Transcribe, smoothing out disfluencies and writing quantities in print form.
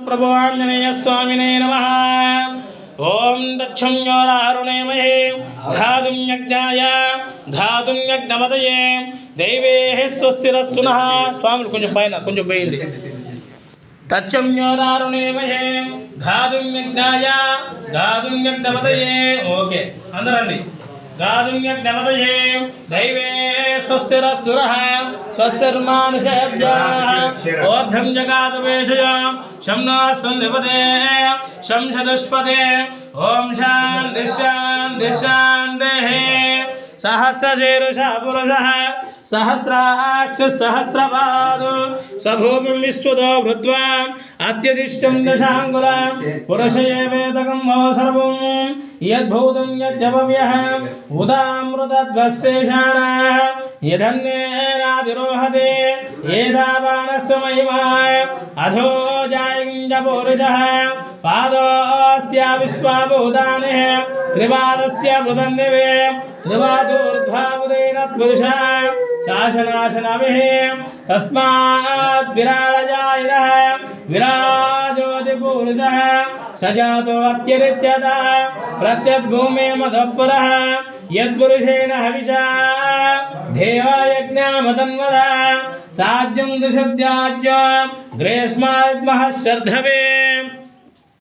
प्रभु आंजनेय स्वामिने नमः। ओम दक्षिण्योरारुणे महे घातुं यज्ञाय घातुं यज्ञमदये दैवेः स्वस्तिरस्तु नः। स्वामी కొంచెం పైన కొంచెం పోయింది। दक्षिण्योरारुणे महे घातुं यज्ञाय घातुं यज्ञमदये ओके అందరండి घातुं यज्ञमदये दैवे स्वस्तिरस्तु नः स्वस्तिर्मानुषेभ्यः ओर्ध्वं जगातवेशय शं नस्पन्दपदे शं चतुष्पदे ओम शान्ति शान्ति शान्तिः। सहस्रशीर्षः पुरुषः सहस्राक्ष सहस्रपादो सभूमिं विश्वतो भूत्वा अत्यधिष्ठं दशाङ्गुलं पुरुषये वेदकं वो सर्वं यद्भूतं यज्जपव्यः उदामृतध्वस्येषाणः यदन्येनाधिरोहते एतावानस्य महिमा अधो जायञ्च पुरुषः पादोऽस्य विश्वाभूतानि त्रिपादस्य मृदन्दिवे त्रिपादोर्ध्वामुदेन पुरुषः शासनाशनभिः तस्मात् विराजजायतः विराजोऽधिपुरुषः सजातो अत्यरित्यतः प्रत्यद्भूमे मधुपुरः यद्पुरुषेण हविषा देवयज्ञमतन्वतः साज्यं दुषद्याज्यं ग्रेष्माद्मः श्रद्धवे